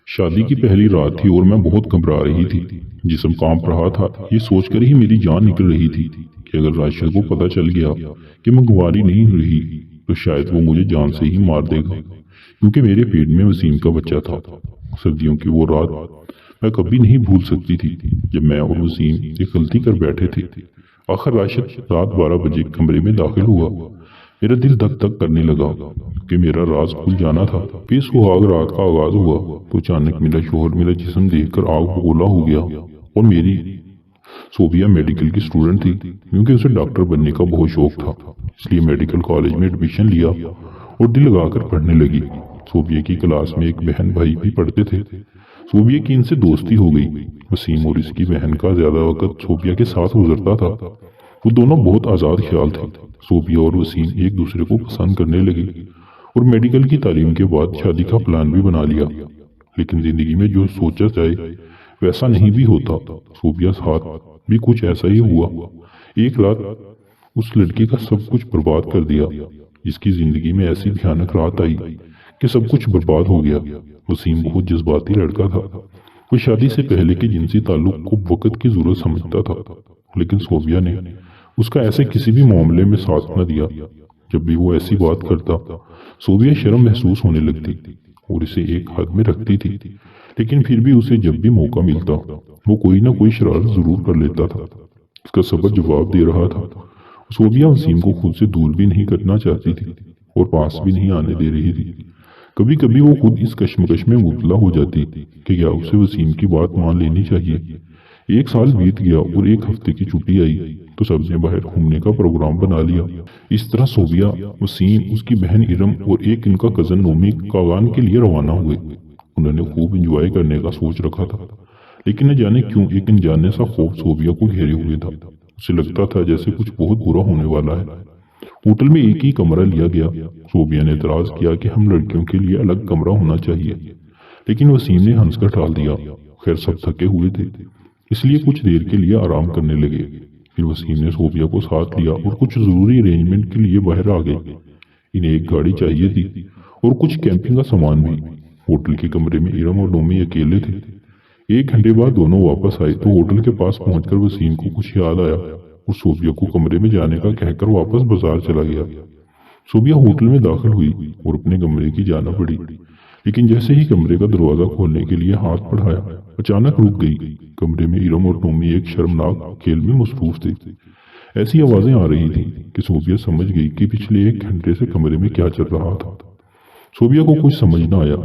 شادی کی پہلی رات تھی اور میں بہت گھبرا رہی تھی۔ جسم کانپ رہا تھا۔ یہ سوچ کر ہی میری جان نکل رہی تھی کہ اگر راشد کو پتہ چل گیا کہ میں گواری نہیں رہی تو شاید وہ مجھے جان سے ہی مار دے گا، کیونکہ میرے پیٹ میں وسیم کا بچہ تھا۔ سردیوں کی وہ رات میں کبھی نہیں بھول سکتی تھی جب میں اور وسیم ایک غلطی کر بیٹھے تھے۔ آخر راشد رات 12 بجے کمرے میں داخل ہوا۔ میرا دل دھک دھک کرنے لگا کہ میرا راز کھل جانا تھا۔ بے سہاگ رات کا آغاز ہوا تو اچانک میرا شوہر میرا جسم دیکھ کر آگ بگولا ہو گیا۔ اور میری صوبیہ میڈیکل کی اسٹوڈنٹ تھی، کیونکہ اسے ڈاکٹر بننے کا بہت شوق تھا، اس لیے میڈیکل کالج میں ایڈمیشن لیا اور دل لگا کر پڑھنے لگی۔ صوبیہ کی کلاس میں ایک بہن بھائی بھی پڑھتے تھے۔ صوبیہ کی ان سے دوستی ہو گئی۔ وسیم اور اس کی بہن کا زیادہ وقت صوبیہ کے ساتھ گزرتا تھا۔ وہ دونوں بہت آزاد خیال تھے۔ صوبیہ اور وسیم ایک دوسرے کو پسند کرنے لگے اور میڈیکل کی تعلیم کے بعد شادی کا پلان بھی بنا لیا۔ لیکن زندگی میں جو سوچا جائے ویسا نہیں بھی ہوتا۔ صوبیہ ساتھ بھی کچھ ایسا ہی ہوا۔ ایک رات اس لڑکی کا سب کچھ برباد کر دیا۔ اس کی زندگی میں ایسی بھیانک رات آئی کہ سب کچھ برباد ہو گیا۔ وسیم بہت جذباتی لڑکا تھا۔ وہ شادی سے پہلے کے جنسی تعلق کو وقت کی ضرورت سمجھتا تھا، لیکن صوبیہ نے اس کا ایسے کسی بھی معاملے میں ساتھ نہ دیا۔ جب بھی وہ ایسی بات کرتا، صوبیہ شرم محسوس ہونے لگتی اور اسے ایک حد میں رکھتی تھی، لیکن پھر بھی اسے جب بھی موقع ملتا وہ کوئی نہ کوئی شرارت ضرور کر لیتا تھا۔ اس کا صبر جواب دے رہا تھا۔ صوبیہ وسیم کو خود سے دور بھی نہیں کرنا چاہتی تھی اور پاس بھی نہیں آنے دے رہی تھی۔ کبھی کبھی وہ خود اس کشمکش میں مبتلا ہو جاتی کہ کیا اسے وسیم کی بات مان لینی چاہیے۔ ایک سال بیت گیا اور ایک ہفتے کی چھٹی آئی تو سب نے باہر گھومنے کا پروگرام بنا لیا۔ اس طرح صوبیہ، وسیم، اس کی بہن ارم اور ایک ان کا کزن نومی کاغان کے لیے روانہ ہوئے۔ انہوں نے خوب انجوائے کرنے کا سوچ رکھا تھا، لیکن نہ جانے کیوں ایک انجانے سا خوف صوبیہ کو گھیرے ہوئے تھا۔ اسے لگتا تھا جیسے کچھ بہت برا ہونے والا ہے۔ ہوٹل میں ایک ہی کمرہ لیا گیا۔ صوبیہ نے اعتراض کیا کہ ہم لڑکیوں کے لیے الگ کمرہ ہونا چاہیے، لیکن وسیم نے ہنس کر ٹال دیا۔ خیر سب تھکے ہوئے تھے، اس لیے کچھ دیر کے لیے آرام کرنے لگے۔ پھر وسیم نے صوبیہ کو ساتھ لیا اور کچھ ضروری ارینجمنٹ کے لیے باہر آ گئے۔ انہیں ایک گاڑی چاہیے تھی اور کچھ کیمپنگ کا سامان بھی۔ ہوٹل کے کمرے میں ارم اور نومی اکیلے تھے۔ ایک گھنٹے بعد دونوں واپس آئے تو ہوٹل کے پاس پہنچ کر وسیم کو کچھ یاد آیا اور صوبیہ کو کمرے میں جانے کا کہہ کر واپس بازار چلا گیا۔ صوبیہ ہوٹل میں داخل ہوئی اور اپنے کمرے کی جانب بڑھی، لیکن جیسے ہی کمرے کا دروازہ کھولنے کے لیے ہاتھ بڑھایا اچانک رک گئی۔ کمرے میں ارم اور نومی ایک شرمناک کھیل میں مصروف تھے۔ ایسی آوازیں آ رہی تھیں کہ صوبیہ سمجھ گئی کہ پچھلے ایک گھنٹے سے کمرے میں کیا چل رہا تھا۔ صوبیہ کو کچھ سمجھ نہ آیا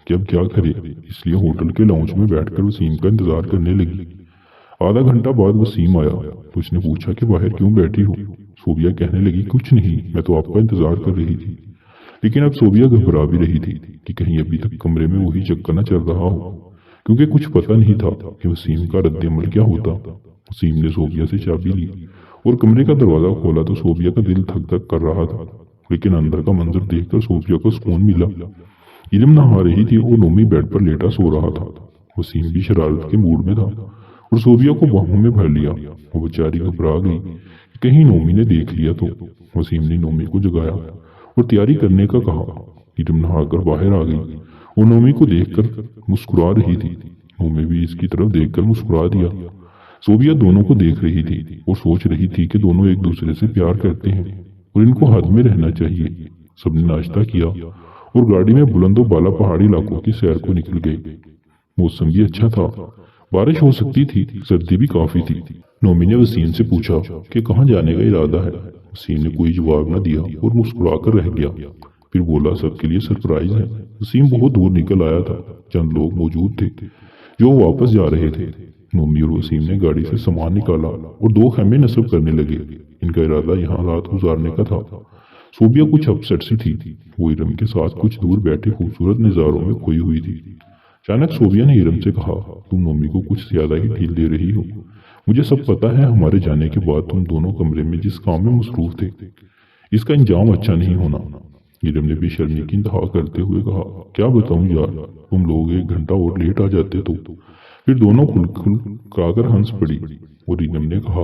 کہ اب کیا کرے، اس لیے ہوٹل کے لاؤنج میں بیٹھ کر وسیم کا انتظار کرنے لگی۔ آدھا گھنٹہ بعد وسیم آیا تو اس نے پوچھا کہ باہر کیوں بیٹھی ہو؟ صوبیہ کہنے لگی کچھ نہیں، میں تو آپ کا انتظار کر رہی تھی۔ لیکن اب صوبیہ گھبرا بھی رہی تھی کہ کہیں ابھی تک کمرے میں وہی چکر نہ چل رہا ہو، کیونکہ کچھ پتہ نہیں تھا کہ وسیم کا رد عمل کیا ہوتا۔ وسیم نے صوبیہ سے چابی لی اور کمرے کا دروازہ کھولا تو صوبیہ کا دل دھک دھک کر رہا تھا، لیکن اندر کا منظر دیکھ کر صوبیہ کو سکون ملا۔ علم نہا رہی تھی اور نومی بیڈ پر لیٹا سو رہا تھا۔ وسیم بھی شرارت کے موڈ میں تھا اور صوبیہ کو باہوں میں بھر لیا۔ وہ بیچاری گھبرا گئی کہ کہیں نومی نے دیکھ لیا تو۔ وسیم نے نومی کو جگایا اور تیاری کرنے کا کہا۔ علم نہا کر باہر آ گئی اور نومی کو دیکھ کر مسکرا رہی تھی۔ نومی بھی اس کی طرف دیکھ کر مسکرا دیا۔ صوبیہ دونوں کو دیکھ رہی تھی اور سوچ رہی تھی کہ دونوں ایک دوسرے سے پیار کرتے ہیں اور ان کو حد میں رہنا چاہیے۔ سب نے ناشتہ کیا اور گاڑی میں بلند و بالا پہاڑی علاقوں کی سیر کو نکل گئے۔ موسم بھی اچھا تھا، بارش ہو سکتی تھی، سردی بھی کافی تھی۔ نومی نے وسیم سے پوچھا کہ کہاں جانے کا ارادہ ہے۔ وسیم نے کوئی جواب نہ دیا اور مسکرا کر رہ گیا۔ پھر بولا سب کے لیے سرپرائز ہے۔ وسیم بہت دور نکل آیا تھا۔ چند لوگ موجود تھے جو واپس جا رہے تھے۔ نومی اور وسیم نے گاڑی سے سامان نکالا اور 2 خیمے نصب کرنے لگے۔ ان کا ارادہ یہاں رات گزارنے کا تھا۔ صوبیہ کچھ اپسیٹ سی تھی۔ وہ ارم کے ساتھ کچھ دور بیٹھے خوبصورت نظاروں میں کھوئی ہوئی تھی۔ اچانک صوبیہ نے ارم سے کہا تم نومی کو کچھ زیادہ ہی ڈھیل دے رہی ہو۔ مجھے سب پتا ہے، ہمارے جانے کے بعد تم دونوں کمرے میں جس کام میں مصروف تھے اس کا انجام اچھا نہیں ہونا۔ ارم نے بے شرمی کی انتہا کرتے ہوئے کہا کیا بتاؤں یار، تم لوگ 1 گھنٹہ اور لیٹ آ جاتے تو۔ پھر دونوں کھل کھل کر ہنس پڑی اور ارم نے کہا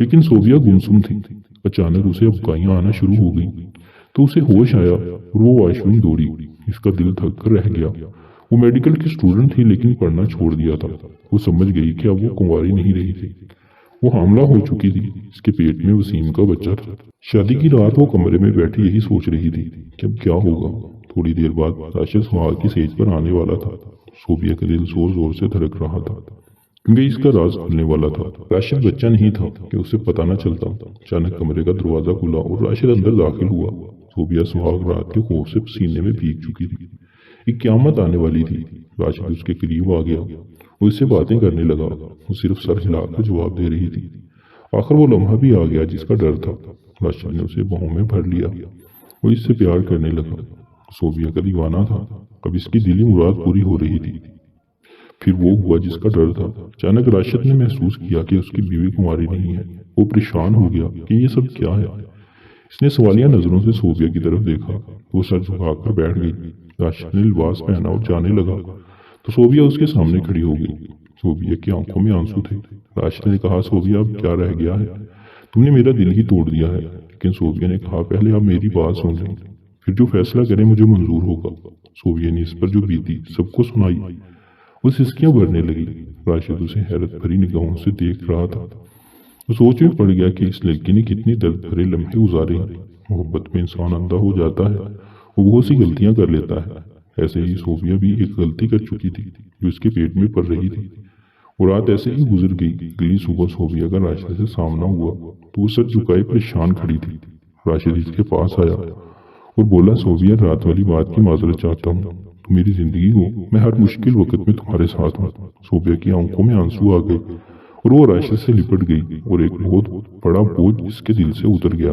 لیکن صوفیہ گمسم تھی۔ اچانک اسے ابکائیاں آنا شروع ہو گئیں تو اسے ہوش آیا اور وہ واش روم دوڑی۔ اس کا دل تھک کر رہ گیا۔ وہ میڈیکل کی اسٹوڈنٹ تھی لیکن پڑھنا چھوڑ دیا تھا۔ وہ سمجھ گئی کہ اب وہ کنواری نہیں رہی تھی، وہ حاملہ ہو چکی تھی۔ اس کے پیٹ میں وسیم کا بچہ تھا۔ شادی کی رات وہ کمرے میں بیٹھی یہی سوچ رہی تھی کہ اب کیا ہوگا۔ تھوڑی دیر بعد راشد سہاگ کی سیج پر آنے والا تھا۔ صوفیہ کا دل زور زور سے دھڑک رہا تھا کیونکہ اس کا راز کھلنے والا تھا۔ راشد بچہ نہیں تھا کہ اسے پتہ نہ چلتا۔ اچانک کمرے کا دروازہ کھلا اور راشد اندر داخل ہوا۔ صوفیہ سہاگ رات کے خوف سے پسینے میں بھیگ چکی تھی۔ ایک قیامت آنے والی تھی۔ راشد اس کے قریب آ گیا، وہ اس سے باتیں کرنے لگا۔ وہ صرف سر ہلا کر جواب دے رہی تھی۔ آخر وہ لمحہ بھی آ گیا جس کا ڈر تھا۔ راشد نے اسے باہوں میں بھر لیا، وہ اس سے پیار کرنے لگا۔ صوفیہ کا دیوانہ تھا، اب اس کی دلی مراد پوری ہو رہی تھی۔ پھر وہ ہوا جس کا ڈر تھا۔ اچانک راشد نے محسوس کیا کہ اس کی بیوی کماری نہیں ہے۔ وہ پریشان ہو گیا کہ یہ سب کیا ہے۔ اس نے سوالیہ نظروں سے صوفیہ کی طرف دیکھا، وہ سر جھکا کر بیٹھ گئی۔ راشد نے لباس پہنا اور جانے لگا تو صوفیہ اس کے سامنے کھڑی ہو گئی۔ صوفیہ کی آنکھوں میں آنسو تھے۔ راشد نے کہا، صوفیہ اب کیا رہ گیا ہے؟ تم نے میرا دل ہی توڑ دیا ہے۔ لیکن صوفیہ نے کہا، پہلے آپ میری بات سن لیں، پھر جو فیصلہ کریں مجھے منظور ہوگا۔ صوفیہ نے اس پر جو بیتی سب کو سنائی۔ وہ سسکیاں بھرنے لگی۔ راشد اسے حیرت بھری نگاہوں سے دیکھ رہا تھا۔ وہ سوچ میں پڑ گیا کہ اس لڑکی نے کتنی درد بھرے لمحے گزارے ہیں۔ محبت میں انسان اندھا ہو جاتا ہے، وہ بہت سی غلطیاں کر لیتا ہے۔ ایسے ہی صوفیہ بھی ایک غلطی کر چکی تھی جو اس کے پیٹ میں پڑ رہی تھی۔ وہ رات ایسے ہی گزر گئی۔ اگلی صبح صوفیہ کا راشد سے سامنا ہوا تو وہ سر جھکائے پریشان کھڑی تھی۔ راشد اس کے پاس آیا اور بولا، صوفیہ رات والی بات کی معذرت چاہتا ہوں، تم میری زندگی ہو، میں ہر مشکل وقت میں تمہارے ساتھ ہوں۔ صوفیہ کی آنکھوں میں آنسو آ گئے اور وہ راشد سے لپٹ گئی اور ایک بہت بڑا بوجھ اس کے دل سے اتر گیا۔